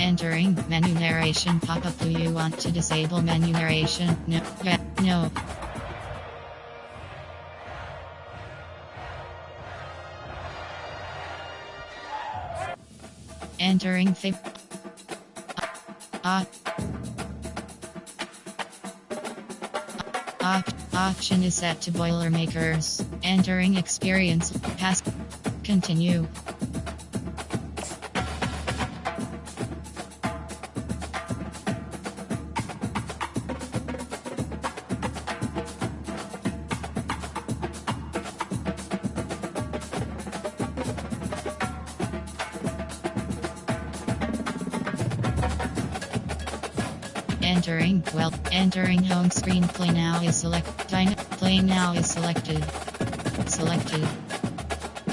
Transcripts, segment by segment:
Entering menu narration pop-up. Do you want to disable menu narration? No. Yeah. No. Entering option is set to Boilermakers. Entering experience. Pass. Continue. Entering home screen. Play now is play now is selected.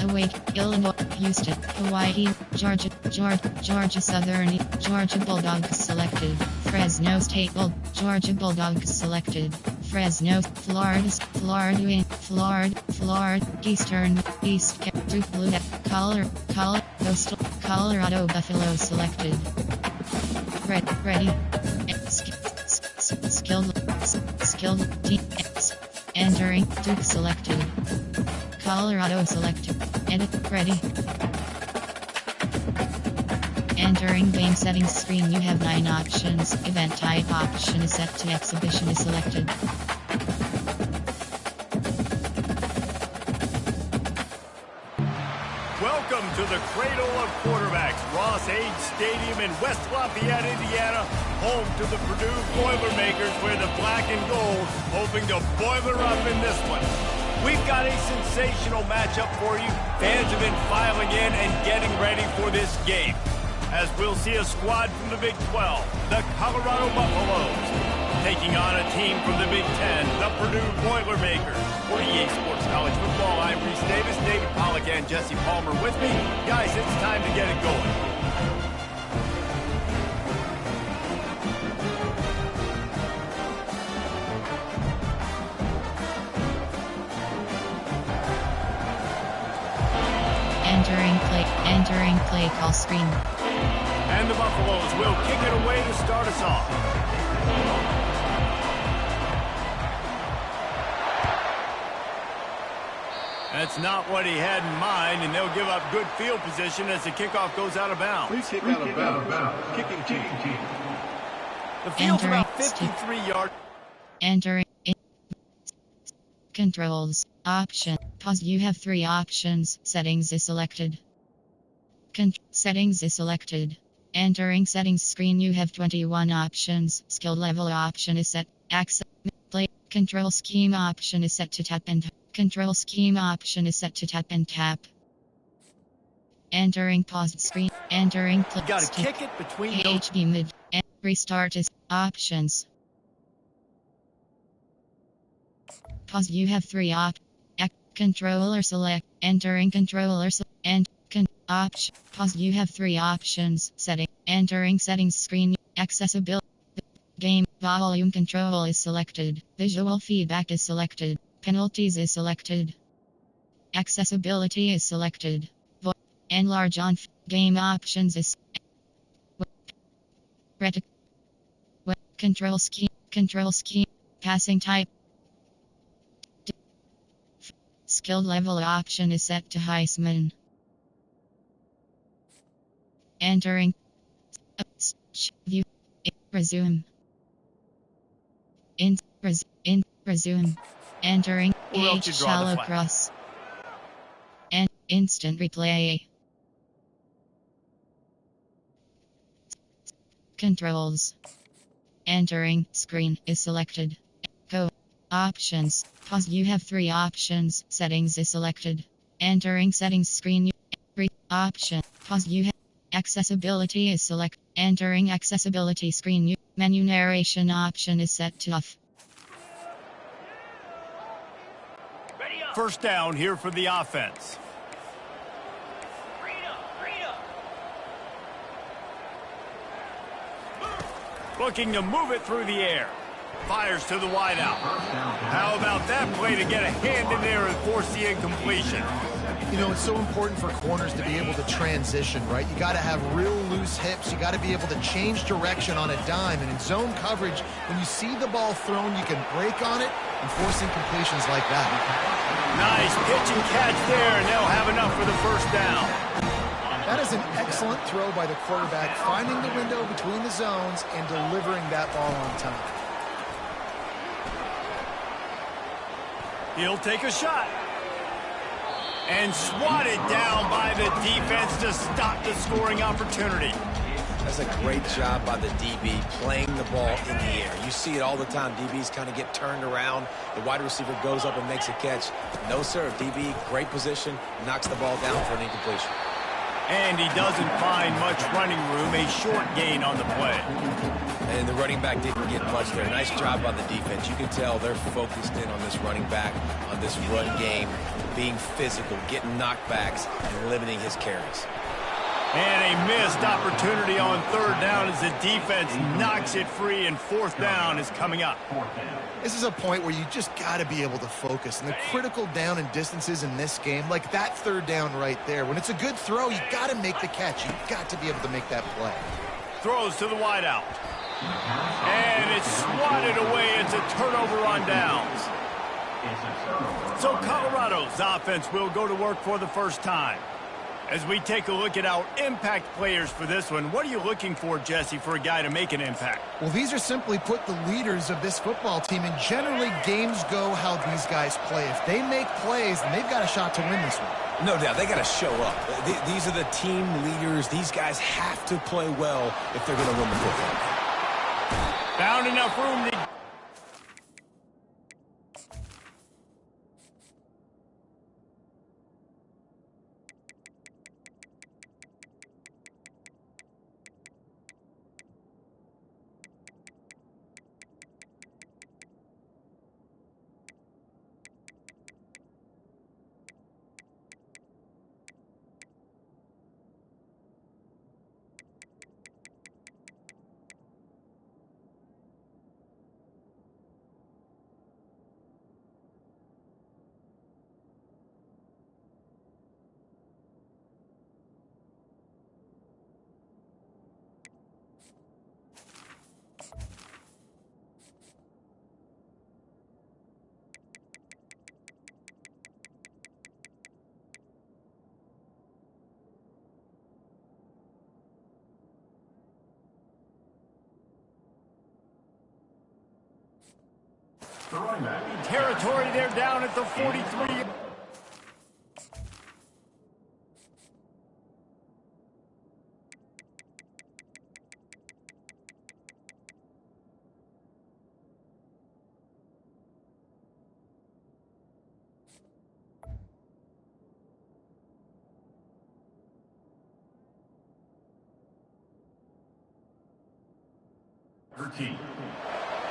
Awake, Illinois, Houston, Hawaii, Georgia Southern, Georgia Bulldogs selected. Fresno State Georgia Bulldogs selected. Fresno, Florida, Eastern, Duke Blue, Coastal, Colorado Buffalo selected. Ready. Skilled team. Entering Duke selected. Colorado selected. Edit ready. Entering game settings screen. You have 9 options. Event type option is set to exhibition is selected. Welcome to the cradle of quarterbacks, Ross-Ade Stadium in West Lafayette, Indiana, home to the Purdue Boilermakers, where the black and gold hoping to boiler up in this one. We've got a sensational matchup for you. Fans have been filing in and getting ready for this game, as we'll see a squad from the Big 12, the Colorado Buffaloes, taking on a team from the Big 10, the Purdue Boilermakers. For EA Sports College Football, I'm Reese Davis, David Pollack, and Jesse Palmer with me. Guys, it's time to get it going. Entering play call screen. And the Buffaloes will kick it away to start us off. That's not what he had in mind, and they'll give up good field position as the kickoff goes out of bounds. Please kick out of bounds. Kicking team. The field's about 53 yards. Entering controls option. Pause. You have 3 options. Settings is selected. Settings is selected. Entering settings screen. You have 21 options. Skill level option is set. Access play. Control scheme option is set to tap and control scheme option is set to tap and tap. Entering paused screen. Entering play. Got to kick it between HB mid. And restart is options. Pause. You have 3 controller select. Entering controller and option. Pause. You have 3 options. Setting. Entering settings screen. Accessibility. Game volume control is selected. Visual feedback is selected. Penalties is selected. Accessibility is selected. Enlarge on game options is control scheme passing type. Skill level option is set to Heisman. Entering view resume in resume. Entering shallow cross and instant replay. Controls. Entering screen is selected. Go options. Pause. You have 3 options. Settings is selected. Entering settings screen. Option. Pause. You have accessibility is select. Entering accessibility screen. Menu narration option is set to off. First down here for the offense. Looking to move it through the air. Fires to the wideout. How about that play to get a hand in there and force the incompletion? You know, it's so important for corners to be able to transition, right? You got to have real loose hips. You got to be able to change direction on a dime. And in zone coverage, when you see the ball thrown, you can break on it and force incompletions like that. Nice pitch and catch there, and they'll have enough for the first down. That is an excellent throw by the quarterback, finding the window between the zones and delivering that ball on time. He'll take a shot. And swatted down by the defense to stop the scoring opportunity. That's a great job by the DB playing the ball in the air. You see it all the time. DBs kind of get turned around. The wide receiver goes up and makes a catch. No, sir. DB, great position, knocks the ball down for an incompletion. And he doesn't find much running room, a short gain on the play. And the running back didn't get much there. Nice job by the defense. You can tell they're focused in on this running back, on this run game, being physical, getting knockbacks, and limiting his carries. And a missed opportunity on third down as the defense knocks it free, and fourth down is coming up. This is a point where you just got to be able to focus. And the critical down and distances in this game, like that third down right there, when it's a good throw, you got to make the catch. You've got to be able to make that play. Throws to the wideout. And it's swatted away. It's a turnover on downs. So Colorado's offense will go to work for the first time. As we take a look at our impact players for this one, what are you looking for, Jesse, for a guy to make an impact? Well, these are simply put the leaders of this football team, and generally games go how these guys play. If they make plays, then they've got a shot to win this one. No doubt. They got to show up. These are the team leaders. These guys have to play well if they're going to win the football game. Found enough room to... Territory there down at the 43.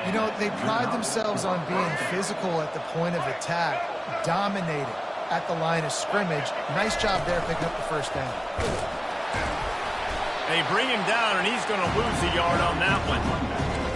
You know, they pride themselves on being physical at the point of attack, dominating at the line of scrimmage. Nice job there picking up the first down. They bring him down, and he's going to lose a yard on that one.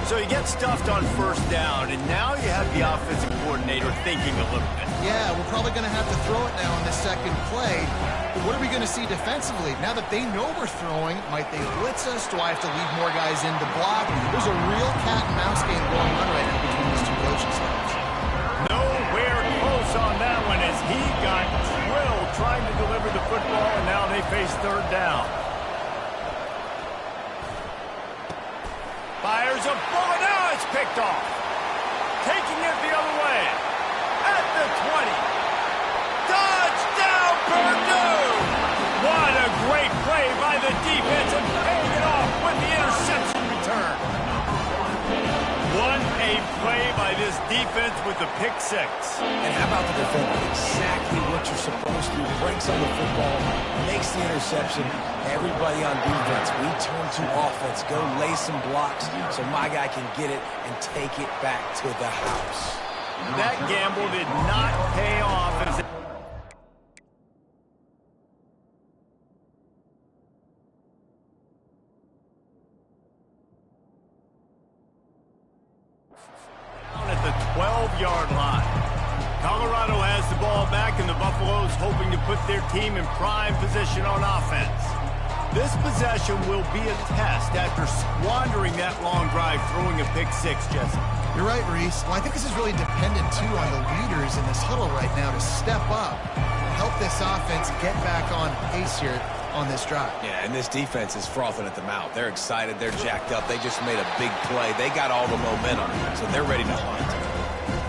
So you get stuffed on first down, and now you have the offensive coordinator thinking a little bit. Yeah, we're probably going to have to throw it now on the second play. But what are we going to see defensively? Now that they know we're throwing, might they blitz us? Do I have to leave more guys in to block? There's a real cat and mouse game going on right now between these two coaching staffs. Nowhere close on that one as he got drilled trying to deliver the football, and now they face third down. Fires a bullet. Now it's picked off. Taking it the other way. At the 20. Touchdown, Purdue! What a great play by the defense and paying it off with the interception return. What a play by this defense with the pick six. And how about the defender? Exactly what you're supposed to. Breaks on the football, makes the interception. Everybody on defense, we turn to offense. Go lay some blocks so my guy can get it and take it back to the house. That gamble did not pay off as down at the 12-yard line. Colorado has the ball back, and the Buffaloes hoping to put their team in prime position on offense. This possession will be a test after squandering that long drive, throwing a pick six, Jesse. You're right, Reese. Well, I think this is really dependent, too, on the leaders in this huddle right now to step up and help this offense get back on pace here on this drive. Yeah, and this defense is frothing at the mouth. They're excited. They're jacked up. They just made a big play. They got all the momentum, so they're ready to hunt.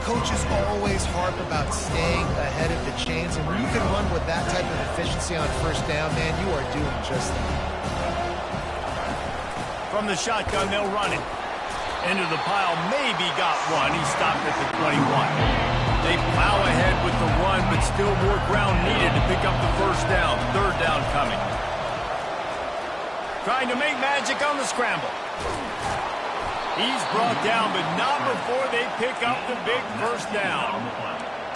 Coaches always harp about staying ahead of the chains, and when you can run with that type of efficiency on first down, man, you are doing just that. From the shotgun, they'll run it. Into the pile, maybe got one. He stopped at the 21. They plow ahead with the run, but still more ground needed to pick up the first down. Third down coming. Trying to make magic on the scramble. He's brought down, but not before they pick up the big first down.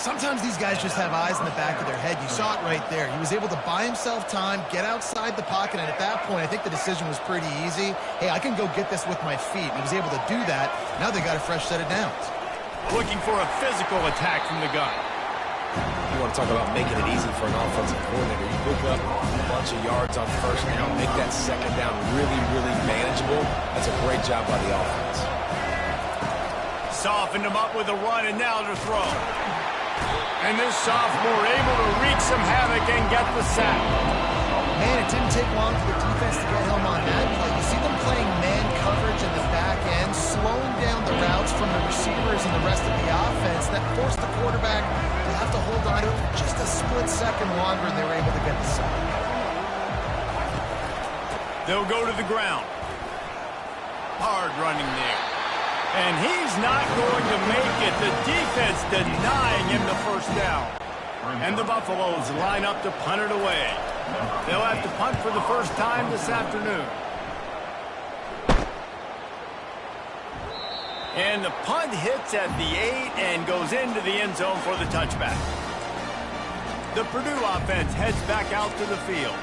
Sometimes these guys just have eyes in the back of their head. You saw it right there. He was able to buy himself time, get outside the pocket, and at that point, I think the decision was pretty easy. Hey, I can go get this with my feet. He was able to do that. Now they got a fresh set of downs. Looking for a physical attack from the gun. You want to talk about making it easy for an offensive coordinator. You pick up a bunch of yards on first down, make that second down really, really manageable. That's a great job by the offense. Softened him up with a run, and now to throw. And this sophomore able to wreak some havoc and get the sack. Man, it didn't take long for the defense to get home on that play. You see them playing man coverage in the back end, slowing down the routes from the receivers and the rest of the offense that forced the quarterback to have to hold on to it just a split second longer, and they were able to get the sack. They'll go to the ground. Hard running there. And he's not going to make it. The defense denying him the first down. And the Buffaloes line up to punt it away. They'll have to punt for the first time this afternoon. And the punt hits at the 8 and goes into the end zone for the touchback. The Purdue offense heads back out to the field.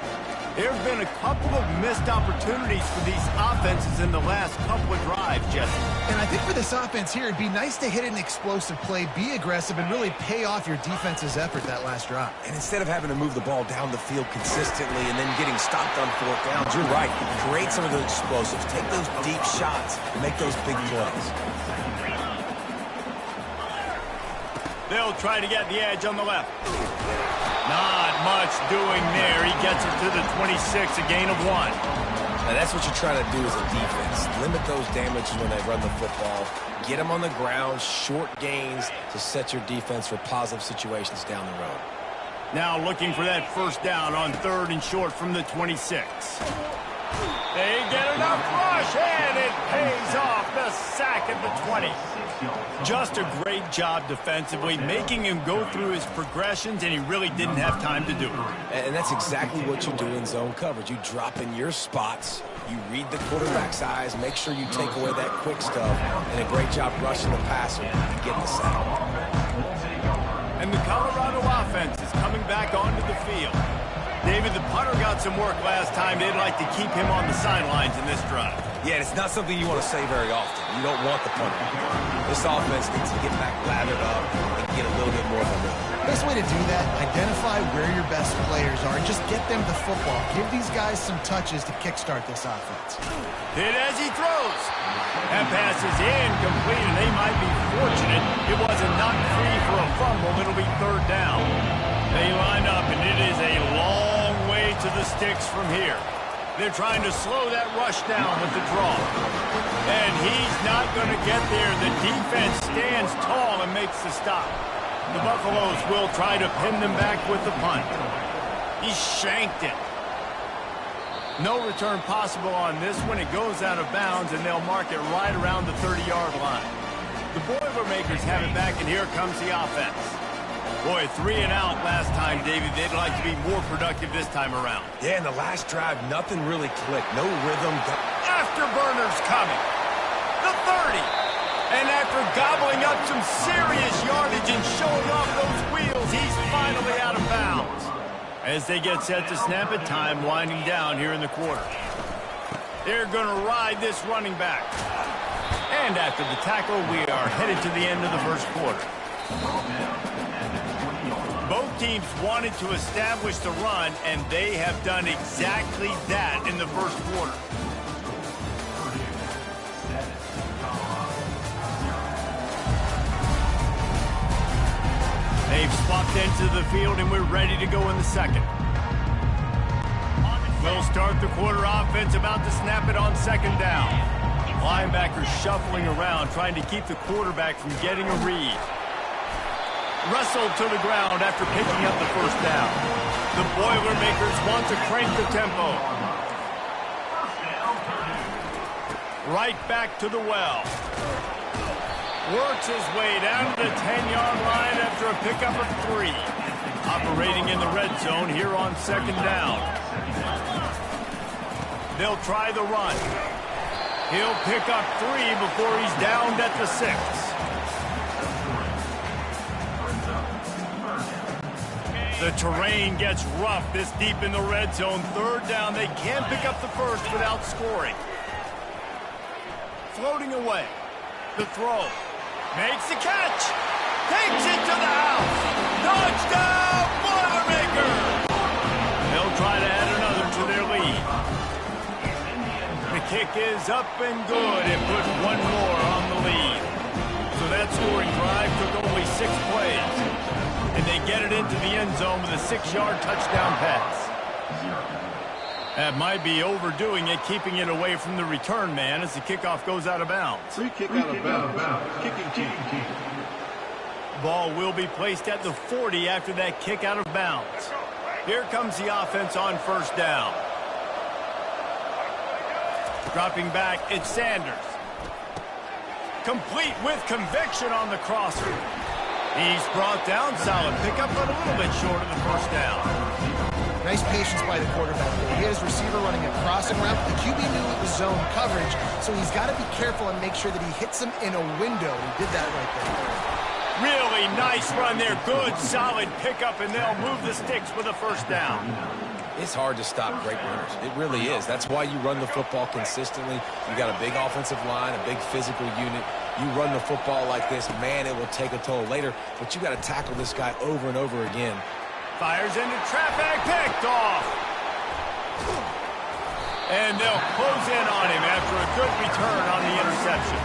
There have been a couple of missed opportunities for these offenses in the last couple of drives, Jesse. And I think for this offense here, it'd be nice to hit an explosive play, be aggressive, and really pay off your defense's effort that last drive. And instead of having to move the ball down the field consistently and then getting stopped on fourth downs, you're right. Create some of those explosives. Take those deep shots and make those big plays. They'll try to get the edge on the left. Not much doing there. He gets it to the 26, a gain of 1. Now that's what you're trying to do as a defense. Limit those damages when they run the football. Get them on the ground, short gains to set your defense for positive situations down the road. Now looking for that first down on 3rd and short from the 26. They get enough rush, and it pays off. The sack at the 20. Just a great job defensively, making him go through his progressions, and he really didn't have time to do it. And that's exactly what you do in zone coverage. You drop in your spots, you read the quarterback's eyes, make sure you take away that quick stuff, and a great job rushing the passer and getting the sack. And the Colorado offense is coming back onto the field. David, the punter got some work last time. They'd like to keep him on the sidelines in this drive. Yeah, it's not something you want to say very often. You don't want the punter. This offense needs to get back lathered up and get a little bit more of a rhythm. Best way to do that, identify where your best players are and just get them the football. Give these guys some touches to kickstart this offense. Hit as he throws. That pass is incomplete, and they might be fortunate it wasn't knocked free for a fumble. It'll be 3rd down. They line up, and it is a long way to the sticks from here. They're trying to slow that rush down with the draw. And he's not going to get there. The defense stands tall and makes the stop. The Buffaloes will try to pin them back with the punt. He shanked it. No return possible on this one. It goes out of bounds, and they'll mark it right around the 30-yard line. The Boilermakers have it back, and here comes the offense. Boy, 3 and out last time, David. They'd like to be more productive this time around. Yeah, in the last drive, nothing really clicked. No rhythm. Afterburners coming. The 30. And after gobbling up some serious yardage and showing off those wheels, he's finally out of bounds. As they get set to snap it, time winding down here in the quarter. They're going to ride this running back. And after the tackle, we are headed to the end of the first quarter. Both teams wanted to establish the run, and they have done exactly that in the first quarter. They've swapped into the field, and we're ready to go in the second. We'll start the quarter offense, about to snap it on second down. Linebackers shuffling around, trying to keep the quarterback from getting a read. Wrestled to the ground after picking up the first down. The Boilermakers want to crank the tempo. Right back to the well. Works his way down to the 10-yard line after a pickup of 3. Operating in the red zone here on second down. They'll try the run. He'll pick up 3 before he's downed at the 6. The terrain gets rough this deep in the red zone. Third down, they can't pick up the first without scoring. Floating away. The throw. Makes the catch. Takes it to the house. Touchdown, Boilermakers! They'll try to add another to their lead. The kick is up and good and put one more on the lead. So that scoring drive took only 6 plays. And they get it into the end zone with a 6-yard touchdown pass. That might be overdoing it, keeping it away from the return man as the kickoff goes out of bounds. Free kick out of bounds. Kicking team. Ball will be placed at the 40 after that kick out of bounds. Here comes the offense on first down. Dropping back, it's Sanders. Complete with conviction on the crosser. He's brought down, solid pickup, but a little bit short of the first down. Nice patience by the quarterback there. He had his receiver running a crossing route. The QB knew it was zone coverage, so he's got to be careful and make sure that he hits him in a window. He did that right there. Really nice run there. Good, solid pickup, and they'll move the sticks with a first down. It's hard to stop great runners. It really is. That's why you run the football consistently. You got a big offensive line, a big physical unit. You run the football like this, man, it will take a toll later, but you got to tackle this guy over and over again. Fires into traffic, picked off. And they'll close in on him after a good return on the interception.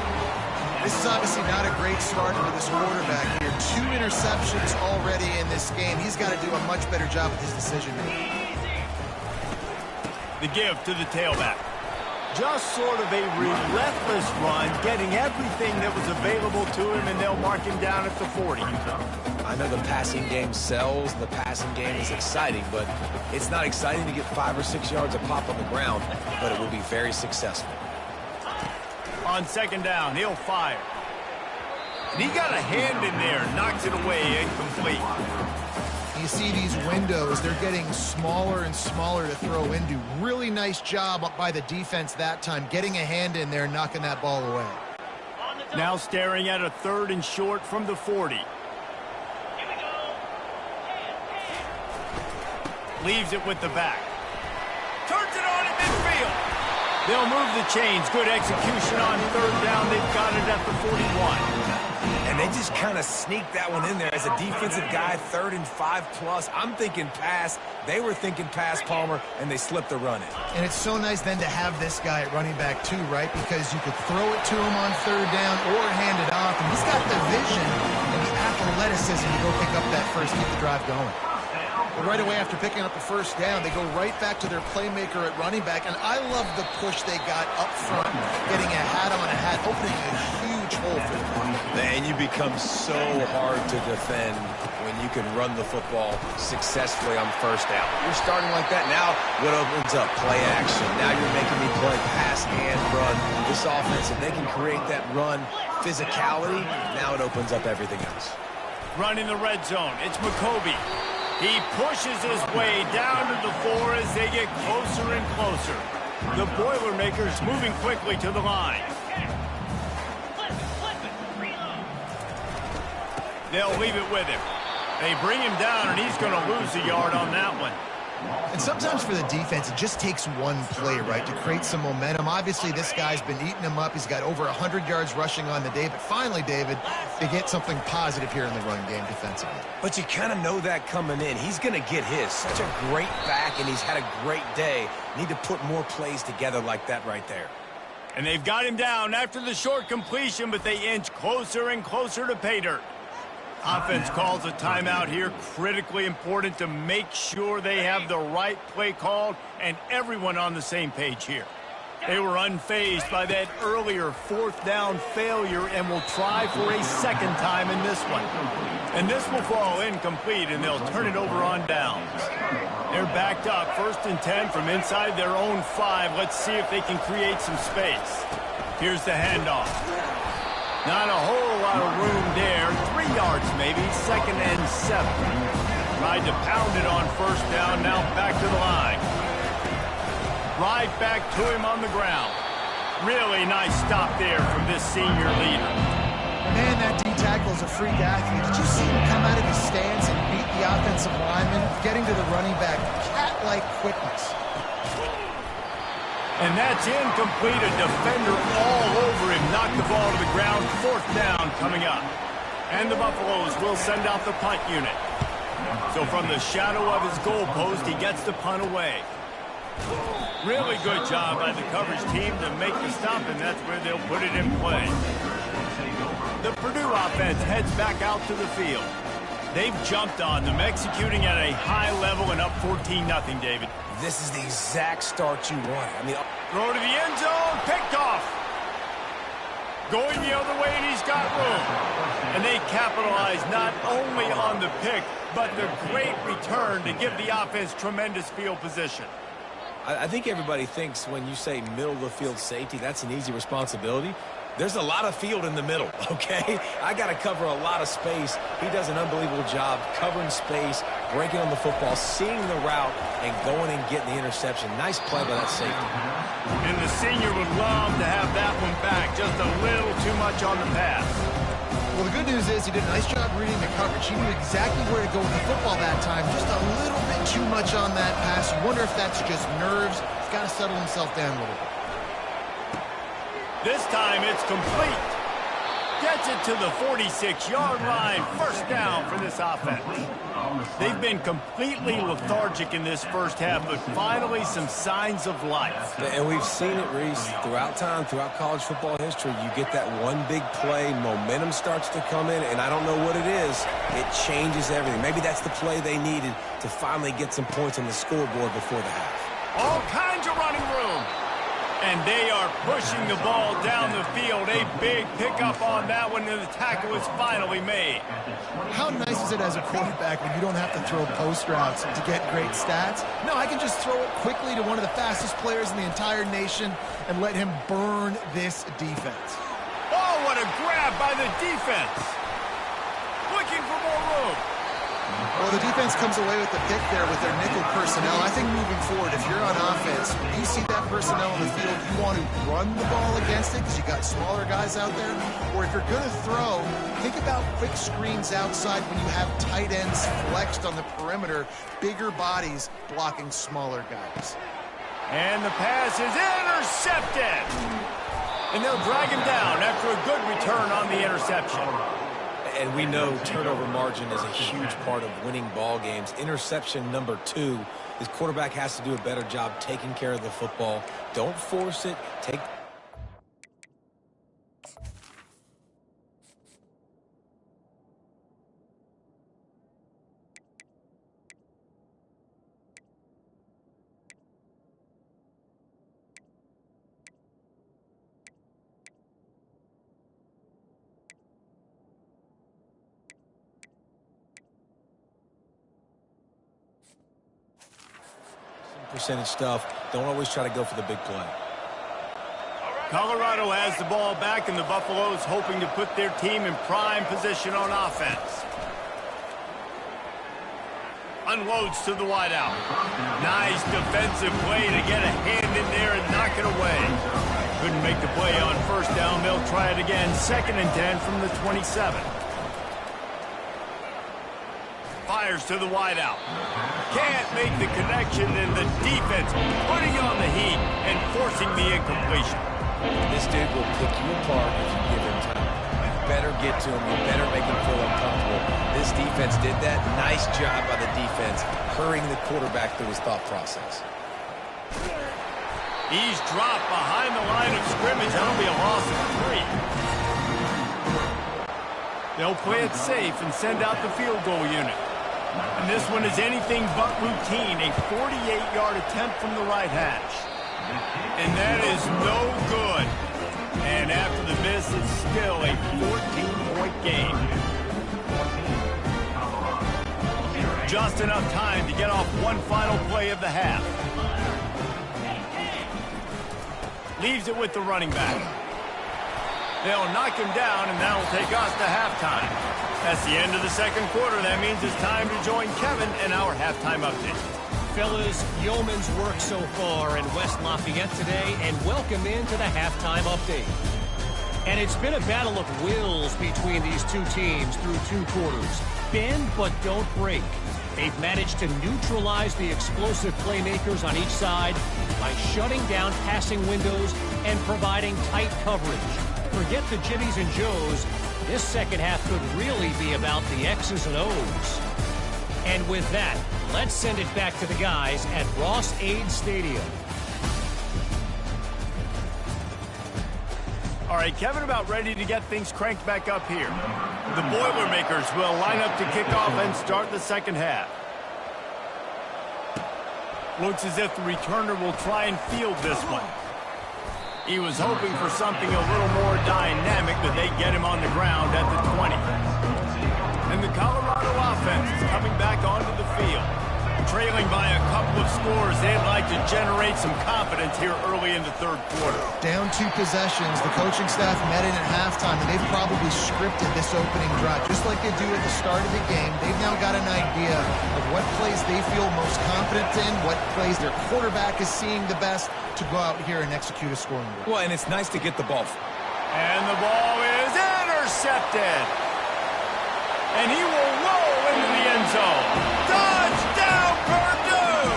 This is obviously not a great start for this quarterback here. 2 interceptions already in this game. He's got to do a much better job with his decision-making. The give to the tailback. Just sort of a relentless run, getting everything that was available to him, and they'll mark him down at the 40. I know the passing game sells, the passing game is exciting, but it's not exciting to get 5 or 6 yards of pop on the ground, but it will be very successful. On second down, he'll fire. And he got a hand in there, knocks it away, incomplete. You see these windows, they're getting smaller and smaller to throw into. Really nice job by the defense that time, getting a hand in there, knocking that ball away. Now staring at a 3rd and short from the 40. Leaves it with the back. Turns it on in midfield. They'll move the chains. Good execution on 3rd down. They've got it at the 41. And they just kind of sneaked that one in there. As a defensive guy, 3rd and 5+. I'm thinking pass. They were thinking pass, Palmer, and they slipped the run in. And it's so nice then to have this guy at running back too, right? Because you could throw it to him on 3rd down or hand it off. And he's got the vision and the athleticism to go pick up that first, keep the drive going. But right away after picking up the first down, they go right back to their playmaker at running back. And I love the push they got up front, getting a hat on a hat, opening a huge hole for them. And you become so hard to defend when you can run the football successfully on first down. You're starting like that. Now what opens up? Play action. Now you're making me play pass and run. This offense, if they can create that run physicality, now it opens up everything else. Run in the red zone. It's McCoby. He pushes his way down to the 4 as they get closer and closer. The Boilermakers moving quickly to the line. They'll leave it with him. They bring him down, and he's going to lose a yard on that one. And sometimes for the defense, it just takes one play, right, to create some momentum. Obviously, this guy's been eating him up. He's got over 100 yards rushing on the day. But finally, David, they get something positive here in the run game defensively. But you kind of know that coming in. He's going to get his. Such a great back, and he's had a great day. Need to put more plays together like that right there. And they've got him down after the short completion, but they inch closer and closer to pay dirt. Offense calls a timeout here. Critically important to make sure they have the right play called and everyone on the same page here. They were unfazed by that earlier fourth down failure and will try for a second time in this one. And this will fall incomplete, and they'll turn it over on downs. They're backed up, 1st and 10 from inside their own 5. Let's see if they can create some space. Here's the handoff. Not a whole lot of room there. 3 yards maybe, 2nd and 7. Tried to pound it on 1st down, now back to the line. Right back to him on the ground. Really nice stop there from this senior leader. Man, that D-tackle is a freak athlete. Did you see him come out of his stance and beat the offensive lineman, getting to the running back? Cat-like quickness. And that's incomplete. A defender all over him. Knocked the ball to the ground. 4th down coming up. And the Buffaloes will send out the punt unit. So from the shadow of his goalpost, he gets the punt away. Really good job by the coverage team to make the stop, and that's where they'll put it in play. The Purdue offense heads back out to the field. They've jumped on them, executing at a high level and up 14-0, David. This is the exact start you want. I mean, throw to the end zone, picked off. Going the other way, and he's got room. And they capitalize not only on the pick, but the great return to give the offense tremendous field position. I think everybody thinks when you say middle of the field safety, that's an easy responsibility. There's a lot of field in the middle, okay? I got to cover a lot of space. He does an unbelievable job covering space, breaking on the football, seeing the route, and going and getting the interception. Nice play by that safety. And the senior would love to have that one back. Just a little too much on the pass. Well, the good news is he did a nice job reading the coverage. He knew exactly where to go with the football that time. Just a little bit too much on that pass. You wonder if that's just nerves. He's got to settle himself down a little bit. This time it's complete. Gets it to the 46-yard line. 1st down for this offense. They've been completely lethargic in this first half, but finally some signs of life. And we've seen it, Reese, throughout time, throughout college football history. You get that one big play, momentum starts to come in, and I don't know what it is. It changes everything. Maybe that's the play they needed to finally get some points on the scoreboard before the half. All kinds of running room. And they are pushing the ball down the field. A big pickup on that one, and the tackle is finally made. How nice is it as a quarterback when you don't have to throw post routes to get great stats? No, I can just throw it quickly to one of the fastest players in the entire nation and let him burn this defense. Oh, what a grab by the defense. Looking for more room. Well, the defense comes away with the pick there with their nickel personnel. I think moving forward, if you're on offense, when you see that personnel in the field, you want to run the ball against it because you got smaller guys out there. Or if you're going to throw, think about quick screens outside when you have tight ends flexed on the perimeter, bigger bodies blocking smaller guys. And the pass is intercepted. And they'll drag him down after a good return on the interception. And we know turnover margin is a huge part of winning ball games. Interception number 2. His quarterback has to do a better job taking care of the football. Don't force it. Take. Percentage stuff. Don't always try to go for the big play. Colorado has the ball back, and the Buffaloes hoping to put their team in prime position on offense. Unloads to the wideout. Nice defensive play to get a hand in there and knock it away. Couldn't make the play on 1st down. They'll try it again. 2nd and 10 from the 27. Fires to the wideout. Can't make the connection, and the defense putting on the heat and forcing the incompletion. This dude will pick you apart if you give him time. You better get to him. You better make him feel uncomfortable. This defense did that. Nice job by the defense, hurrying the quarterback through his thought process. He's dropped behind the line of scrimmage. That'll be a loss of 3. They'll play it safe and send out the field goal unit. And this one is anything but routine, a 48-yard attempt from the right hash. And that is no good. And after the miss, it's still a 14-point game. Just enough time to get off one final play of the half. Leaves it with the running back. They'll knock him down, and that'll take us to halftime. That's the end of the second quarter. That means it's time to join Kevin in our halftime update. Fellas, yeoman's work so far in West Lafayette today, and welcome into the halftime update. And it's been a battle of wills between these two teams through 2 quarters. Bend but don't break. They've managed to neutralize the explosive playmakers on each side by shutting down passing windows and providing tight coverage. Forget the Jimmies and Joes. This second half could really be about the X's and O's. And with that, let's send it back to the guys at Ross-Ade Stadium. All right, Kevin, about ready to get things cranked back up here. The Boilermakers will line up to kick off and start the second half. Looks as if the returner will try and field this one. He was hoping for something a little more dynamic, but they get him on the ground at the 20. And the Colorado offense is coming back onto the field. Trailing by a couple of scores, they'd like to generate some confidence here early in the third quarter. Down 2 possessions, the coaching staff met in at halftime, and they've probably scripted this opening drive. Just like they do at the start of the game, they've now got an idea of what plays they feel most confident in, what plays their quarterback is seeing the best to go out here and execute a scoring drive. Well, and it's nice to get the ball. And the ball is intercepted. And he will roll into the end zone. Touchdown, Purdue!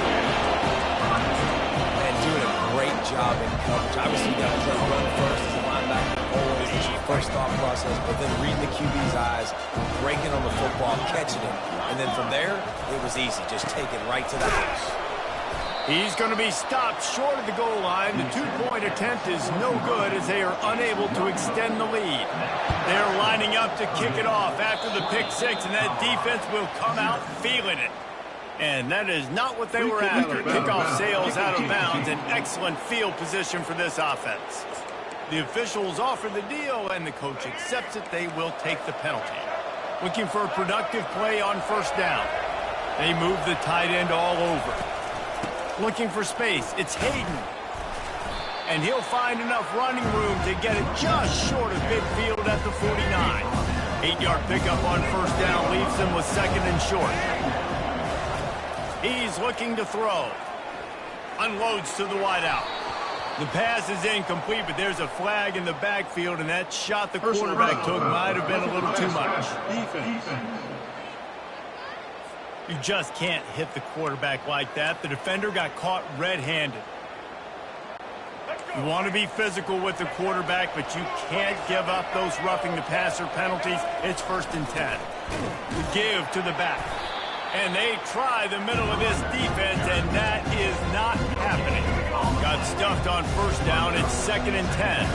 And doing a great job in coverage. Obviously, you got to try to run first as a linebacker. Always is your first thought process, but then reading the QB's eyes, breaking on the football, catching it. And then from there, it was easy. Just take it right to the house. He's going to be stopped short of the goal line. The 2-point attempt is no good as they are unable to extend the lead. They're lining up to kick it off after the pick 6, and that defense will come out feeling it. And that is not what they were after. Kickoff sails out of bounds. An excellent field position for this offense. The officials offer the deal, and the coach accepts it. They will take the penalty. Looking for a productive play on first down. They move the tight end all over. Looking for space. It's Hayden. And he'll find enough running room to get it just short of midfield at the 49. 8-yard pickup on first down leaves him with second and short. He's looking to throw. Unloads to the wideout. The pass is incomplete, but there's a flag in the backfield, and that shot the quarterback took might have been a little too much. You just can't hit the quarterback like that. The defender got caught red-handed. You want to be physical with the quarterback, but you can't give up those roughing the passer penalties. It's 1st and 10. The give to the back. And they try the middle of this defense, and that is not happening. Got stuffed on first down. It's 2nd and 10.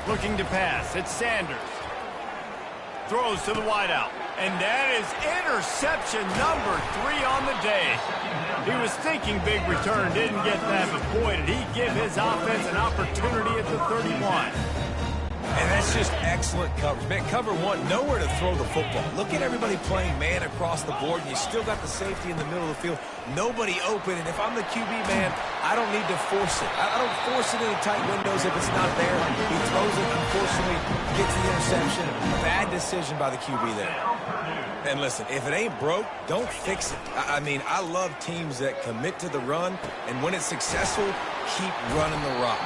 Looking to pass. It's Sanders. Throws to the wideout. And that is interception number 3 on the day. He was thinking big return, didn't get that, but boy, did he give his offense an opportunity at the 31. And that's just excellent coverage. Man, cover 1, nowhere to throw the football. Look at everybody playing man across the board, and you still got the safety in the middle of the field. Nobody open, and if I'm the QB, man, I don't need to force it. I don't force it into tight windows if it's not there. He throws it, unfortunately, gets the interception. Bad decision by the QB there. And listen, if it ain't broke, don't fix it. I mean, I love teams that commit to the run, and when it's successful, keep running the rock.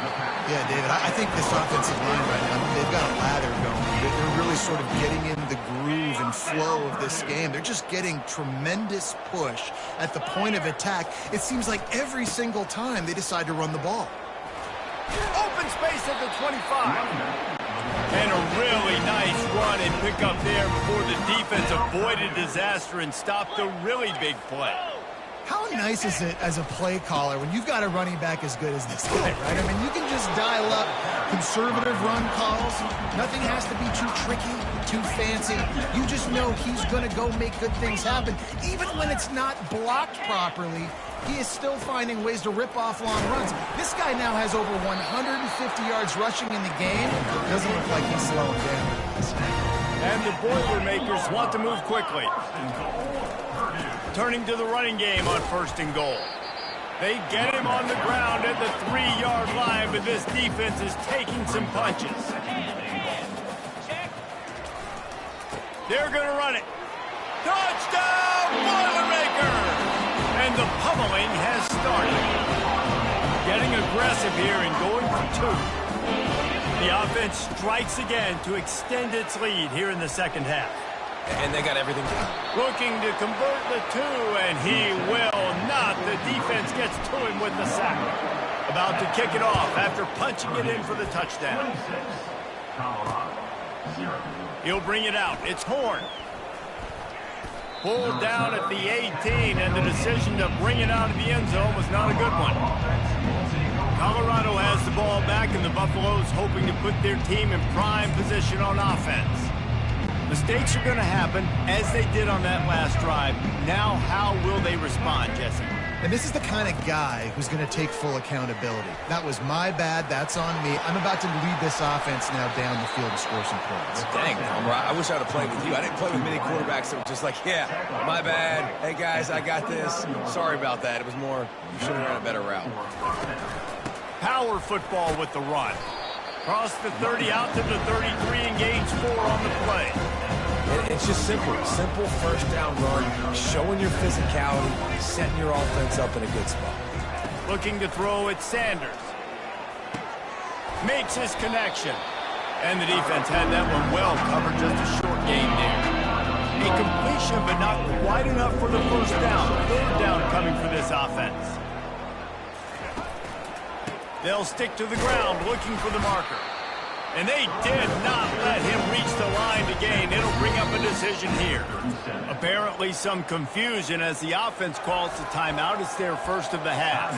Yeah, David, I think this offensive line right now, they've got a lather going. They're really sort of getting in the groove and flow of this game. They're just getting tremendous push at the point of attack. It seems like every single time they decide to run the ball. Open space at the 25. And a really nice run and pick up there before the defense avoided disaster and stopped the really big play. How nice is it as a play caller when you've got a running back as good as this guy, right? I mean, you can just dial up conservative run calls. Nothing has to be too tricky, too fancy. You just know he's going to go make good things happen. Even when it's not blocked properly, he is still finding ways to rip off long runs. This guy now has over 150 yards rushing in the game. Doesn't look like he's slowing down. And the Boilermakers want to move quickly. Turning to the running game on 1st and goal. They get him on the ground at the 3-yard line, but this defense is taking some punches. They're going to run it. Touchdown, Boilermakers! And the pummeling has started. Getting aggressive here and going for 2. The offense strikes again to extend its lead here in the second half. And they got everything down. Looking to convert the 2, and he will not. The defense gets to him with the sack. About to kick it off after punching it in for the touchdown. He'll bring it out. It's Horn. Pulled down at the 18, and the decision to bring it out of the end zone was not a good one. Colorado has the ball back, and the Buffaloes hoping to put their team in prime position on offense. Mistakes are going to happen, as they did on that last drive. Now, how will they respond, Jesse? And this is the kind of guy who's going to take full accountability. That was my bad. That's on me. I'm about to lead this offense now down the field and score some points. Dang, I wish I would have played with you. I didn't play with many quarterbacks that were just like, yeah, my bad. Hey, guys, I got this. Sorry about that. It was more, you should have run a better route. Power football with the run. Cross the 30 out to the 33 and gains 4 on the play. It's just simple first down run, showing your physicality, setting your offense up in a good spot. Looking to throw at Sanders. Makes his connection. And the defense had that one well covered, just a short gain there. A completion, but not quite enough for the first down. 3rd down coming for this offense. They'll stick to the ground looking for the marker. And they did not let him reach the line to gain. It'll bring up a decision here. Apparently some confusion as the offense calls the timeout. It's their first of the half.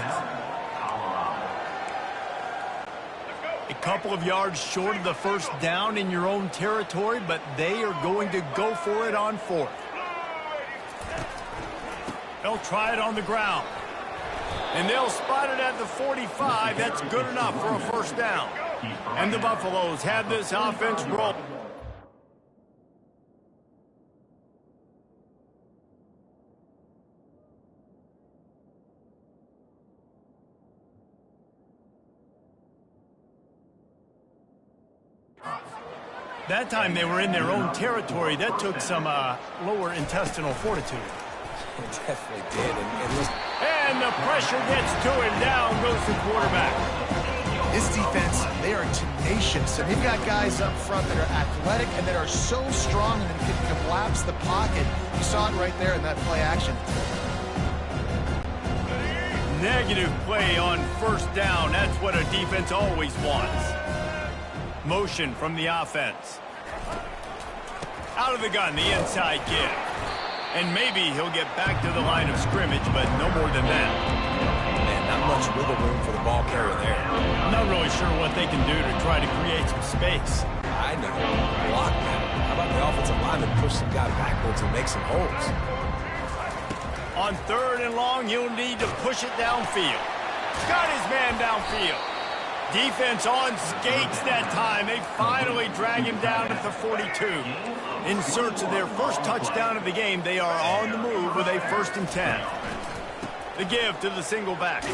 A couple of yards short of the first down in your own territory, but they are going to go for it on 4th. They'll try it on the ground. And they'll spot it at the 45. That's good enough for a first down. And the Buffaloes have this offense roll. That time they were in their own territory. That took some lower intestinal fortitude. It definitely did. And the pressure gets to him. Down goes the quarterback. This defense, they are tenacious, and they've got guys up front that are athletic and that are so strong and that can collapse the pocket. You saw it right there in that play action. Negative play on first down. That's what a defense always wants. Motion from the offense. Out of the gun, the inside give. And maybe he'll get back to the line of scrimmage, but no more than that. Man, not much wiggle room for the ball carrier there. I'm not really sure what they can do to try to create some space. I know. Block that. How about the offensive lineman push some guy backwards and make some holes? On 3rd and long, he'll need to push it downfield. Got his man downfield. Defense on skates that time. They finally drag him down at the 42. In search of their first touchdown of the game, they are on the move with a 1st and 10. The give to the single back.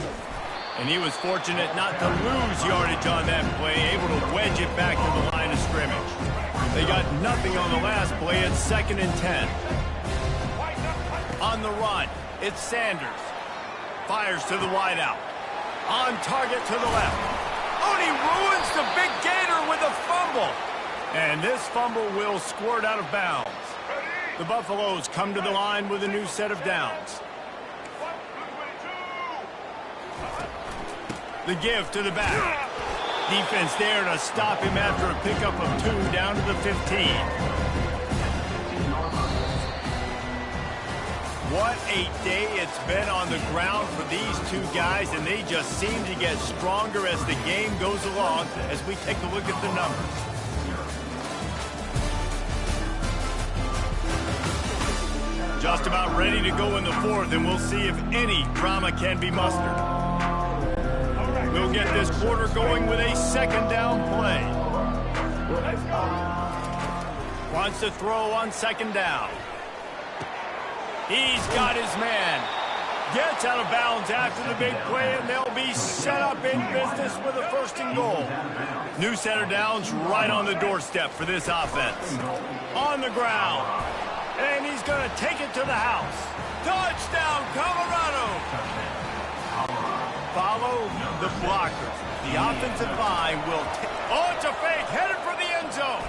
And he was fortunate not to lose yardage on that play, able to wedge it back to the line of scrimmage. They got nothing on the last play. It's 2nd and 10. On the run, it's Sanders. Fires to the wideout. On target to the left. Oh, and he ruins the big gator with a fumble. And this fumble will squirt out of bounds. The Buffaloes come to the line with a new set of downs. The give to the back. Defense there to stop him after a pickup of 2 down to the 15. What a day it's been on the ground for these two guys, and they just seem to get stronger as the game goes along as we take a look at the numbers. Just about ready to go in the fourth, and we'll see if any drama can be mustered. We'll get this quarter going with a second down play. Wants to throw on second down. He's got his man. Gets out of bounds after the big play, and they'll be set up in business with a 1st and goal. New set of downs right on the doorstep for this offense. On the ground. And he's going to take it to the house. Touchdown, Colorado! Follow the blockers. The offensive line will oh, it's a fake, headed for the end zone.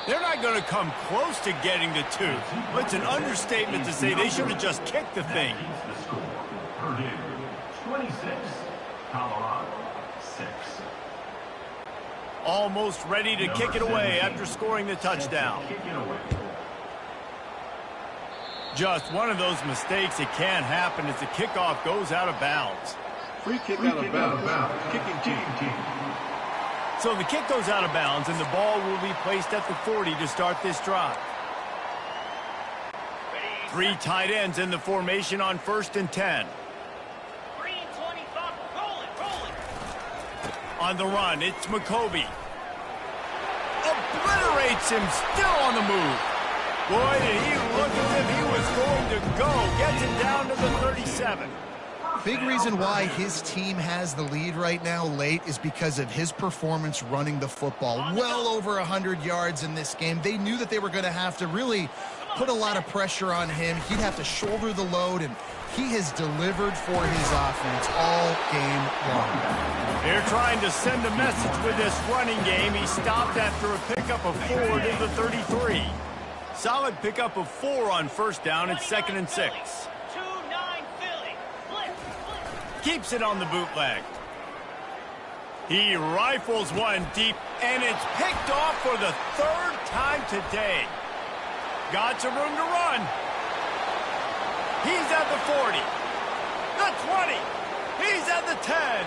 They're not going to come close to getting the 2. But it's an understatement to say they should have just kicked the thing. Purdue, 26, Colorado, 6. Almost ready to kick it away after scoring the touchdown. Just one of those mistakes that can happen as the kickoff goes out of bounds. Free kick out of bounds. Kicking team. So the kick goes out of bounds, and the ball will be placed at the 40 to start this drive. 3 tight ends in the formation on 1st and 10. 3 and 25. Rolling. On the run, it's McCoby. Obliterates him, still on the move. Boy, did he look as if he was going to go. Gets it down to the 37. Big reason why his team has the lead right now late is because of his performance running the football. Well over 100 yards in this game. They knew that they were going to have to really put a lot of pressure on him. He'd have to shoulder the load, and he has delivered for his offense all game long. They're trying to send a message with this running game. He stopped after a pickup of 4 to the 33. Solid pickup of 4 on 1st down. It's 2nd and 6. 2-9 Philly. Blitz. Keeps it on the bootleg. He rifles one deep, and it's picked off for the 3rd time today. Got some room to run. He's at the 40. The 20. He's at the 10.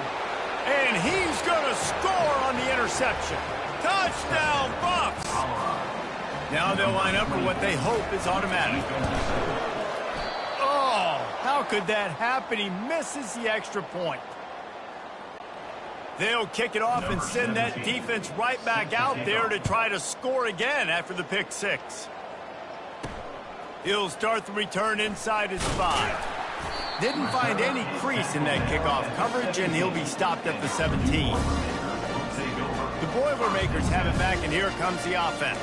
And he's going to score on the interception. Touchdown, Buffs! Now they'll line up for what they hope is automatic. Oh, how could that happen? He misses the extra point. They'll kick it off and send that defense right back out there to try to score again after the pick 6. He'll start the return inside his 5. Didn't find any crease in that kickoff coverage, and he'll be stopped at the 17. The Boilermakers have it back, and here comes the offense.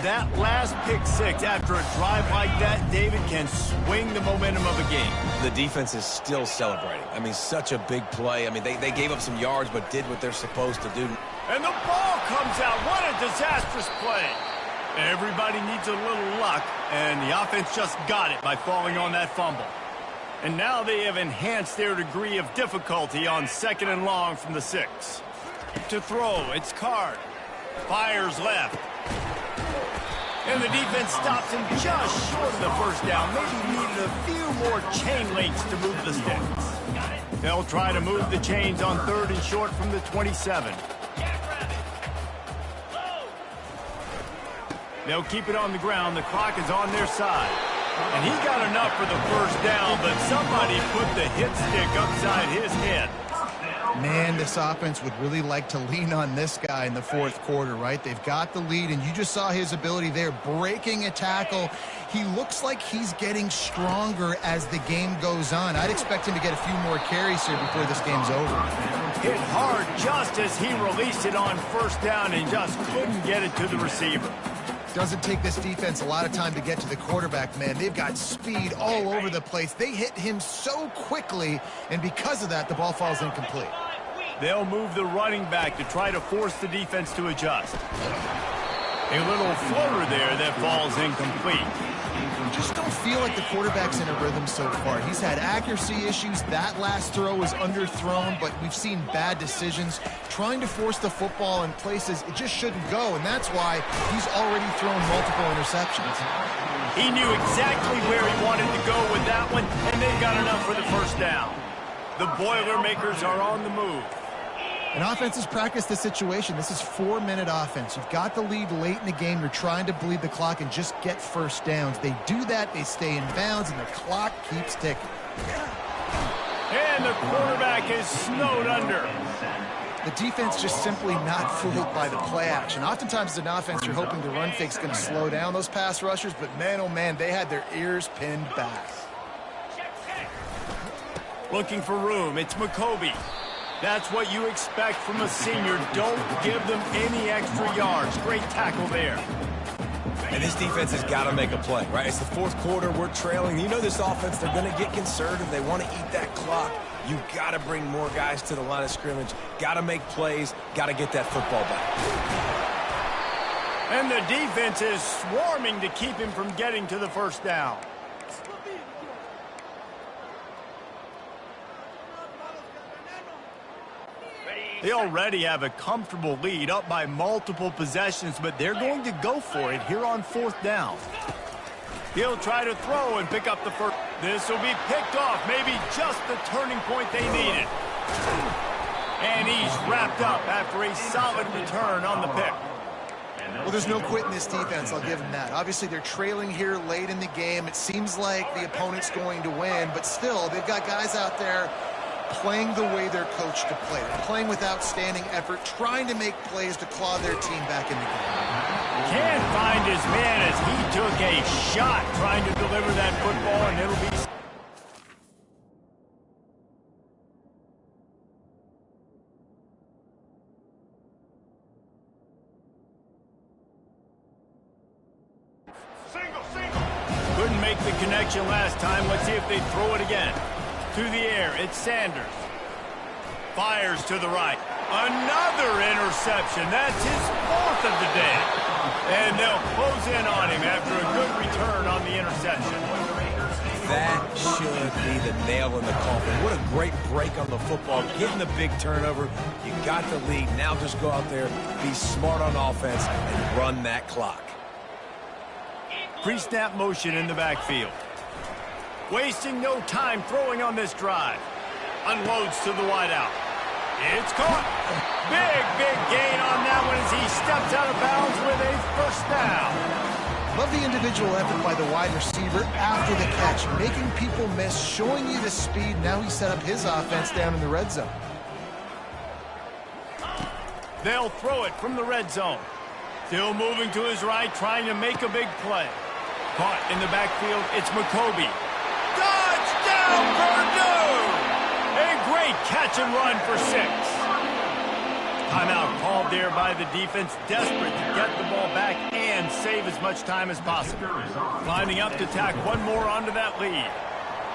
That last pick 6 after a drive like that, David, can swing the momentum of a game. The defense is still celebrating. I mean, such a big play. I mean, they gave up some yards but did what they're supposed to do. And the ball comes out. What a disastrous play. Everybody needs a little luck, and the offense just got it by falling on that fumble. And now they have enhanced their degree of difficulty on 2nd and long from the 6. To throw, it's Card. Fires left. And the defense stops him just short of the 1st down. Maybe needed a few more chain links to move the sticks. They'll try to move the chains on 3rd and short from the 27. They'll keep it on the ground. The clock is on their side. And he got enough for the 1st down, but somebody put the hit stick upside his head. Man, this offense would really like to lean on this guy in the 4th quarter, right? They've got the lead, and you just saw his ability there, breaking a tackle. He looks like he's getting stronger as the game goes on. I'd expect him to get a few more carries here before this game's over. Hit hard just as he released it on 1st down and just couldn't get it to the receiver. Doesn't take this defense a lot of time to get to the quarterback, man. They've got speed all over the place. They hit him so quickly, and because of that, the ball falls incomplete. They'll move the running back to try to force the defense to adjust. A little floater there that falls incomplete. Just don't feel like the quarterback's in a rhythm so far. He's had accuracy issues. That last throw was underthrown, but we've seen bad decisions. Trying to force the football in places it just shouldn't go, and that's why he's already thrown multiple interceptions. He knew exactly where he wanted to go with that one, and they got enough for the first down. The Boilermakers are on the move. And offenses practice the situation. This is 4-minute offense. You've got the lead late in the game. You're trying to bleed the clock and just get first downs. They do that, they stay in bounds, and the clock keeps ticking. And the quarterback is snowed under. The defense just simply not fooled by the play action. Oftentimes as an offense, you're hoping the run fake's going to slow down those pass rushers, but man, oh man, they had their ears pinned back. Looking for room, it's McCoby. That's what you expect from a senior. Don't give them any extra yards. Great tackle there. And this defense has got to make a play, right? It's the fourth quarter. We're trailing. You know this offense, they're going to get conservative. They want to eat that clock. You got to bring more guys to the line of scrimmage. Got to make plays. Got to get that football back. And the defense is swarming to keep him from getting to the first down. They already have a comfortable lead, up by multiple possessions, but they're going to go for it here on fourth down. He'll try to throw and pick up the first. This will be picked off, maybe just the turning point they needed. And he's wrapped up after a solid return on the pick. Well, there's no quit in this defense, I'll give them that. Obviously, they're trailing here late in the game. It seems like the opponent's going to win, but still, they've got guys out there playing the way they're coached to play. They're playing with outstanding effort, trying to make plays to claw their team back in the game. Can't find his man as he took a shot trying to deliver that football, and it'll be... Couldn't make the connection last time. Let's see if they throw it again. To the air, it's Sanders. Fires to the right. Another interception. That's his fourth of the day. And they'll close in on him after a good return on the interception. That should be the nail in the coffin. What a great break on the football. Getting the big turnover. You got the lead. Now just go out there, be smart on offense, and run that clock. Pre-snap motion in the backfield. Wasting no time throwing on this drive. Unloads to the wideout. It's caught. Big gain on that one as he steps out of bounds with a first down. Love the individual effort by the wide receiver after the catch, making people miss, showing you the speed. Now he set up his offense down in the red zone. They'll throw it from the red zone. Still moving to his right, trying to make a big play. Caught in the backfield, it's McCoby. Touchdown, Purdue! A great catch and run for 6. Timeout called there by the defense, desperate to get the ball back and save as much time as possible. Lining up to tack one more onto that lead.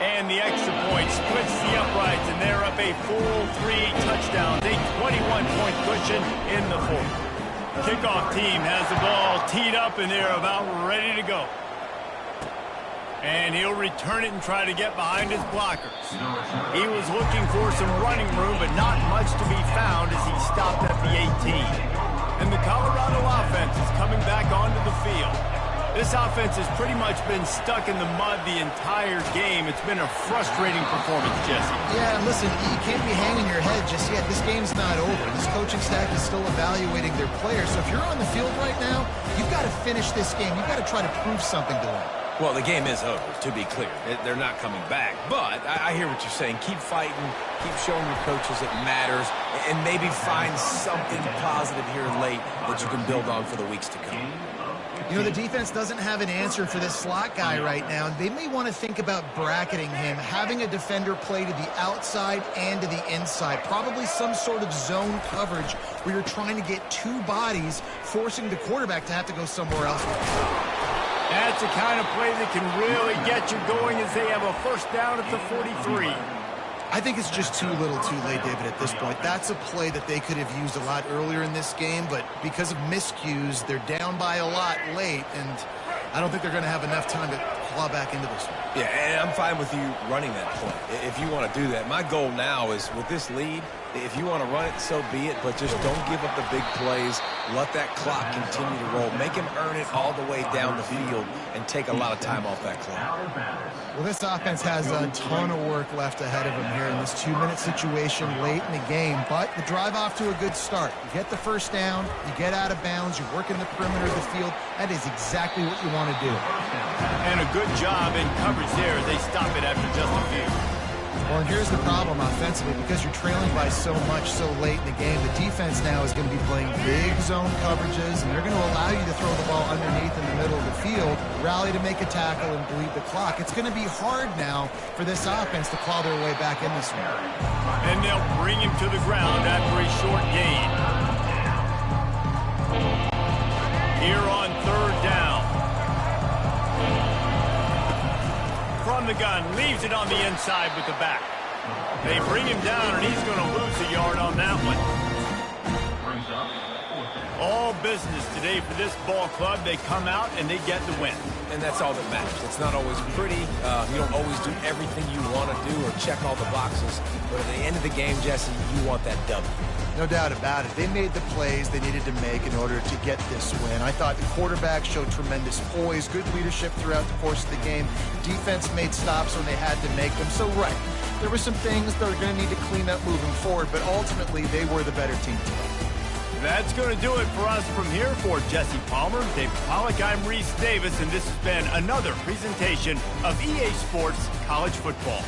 And the extra point splits the uprights, and they're up a full 3 touchdowns, a 21-point cushion in the fourth. Kickoff team has the ball teed up, and they're about ready to go. And he'll return it and try to get behind his blockers. He was looking for some running room, but not much to be found as he stopped at the 18. And the Colorado offense is coming back onto the field. This offense has pretty much been stuck in the mud the entire game. It's been a frustrating performance, Jesse. Yeah, and listen, you can't be hanging your head just yet. This game's not over. This coaching staff is still evaluating their players. So if you're on the field right now, you've got to finish this game. You've got to try to prove something to them. Well, the game is over, to be clear. They're not coming back. But I hear what you're saying. Keep fighting. Keep showing your coaches it matters. And maybe find something positive here late that you can build on for the weeks to come. You know, the defense doesn't have an answer for this slot guy right now. They may want to think about bracketing him, having a defender play to the outside and to the inside. Probably some sort of zone coverage where you're trying to get 2 bodies, forcing the quarterback to have to go somewhere else. That's the kind of play that can really get you going as they have a first down at the 43. I think it's just too little too late, David, at this point. That's a play that they could have used a lot earlier in this game, but because of miscues, they're down by a lot late, and I don't think they're going to have enough time to claw back into this one. Yeah, and I'm fine with you running that play if you want to do that. My goal now is with this lead, if you want to run it, so be it, but just don't give up the big plays. Let that clock continue to roll. Make him earn it all the way down the field and take a lot of time off that clock. Well, this offense has a ton of work left ahead of them here in this 2-minute situation late in the game, but the drive off to a good start. You get the first down, you get out of bounds, you work in the perimeter of the field. That is exactly what you want to do. And a good job in coverage there as they stop it after just a few. Well, and here's the problem offensively. Because you're trailing by so much so late in the game, the defense now is going to be playing big zone coverages, and they're going to allow you to throw the ball underneath in the middle of the field, rally to make a tackle, and bleed the clock. It's going to be hard now for this offense to claw their way back in this one. And they'll bring him to the ground after a short gain. Here on third down. From the gun, leaves it on the inside with the back. They bring him down, and he's going to lose a yard on that one. All business today for this ball club. They come out, and they get the win. And that's all that matters. It's not always pretty. You don't always do everything you want to do or check all the boxes. But at the end of the game, Jesse, you want that W. No doubt about it. They made the plays they needed to make in order to get this win. I thought the quarterback showed tremendous poise, good leadership throughout the course of the game. Defense made stops when they had to make them. So, right, there were some things they're going to need to clean up moving forward, but ultimately they were the better team today. That's going to do it for us from here. For Jesse Palmer, Dave Pollack, I'm Reese Davis, and this has been another presentation of EA Sports College Football.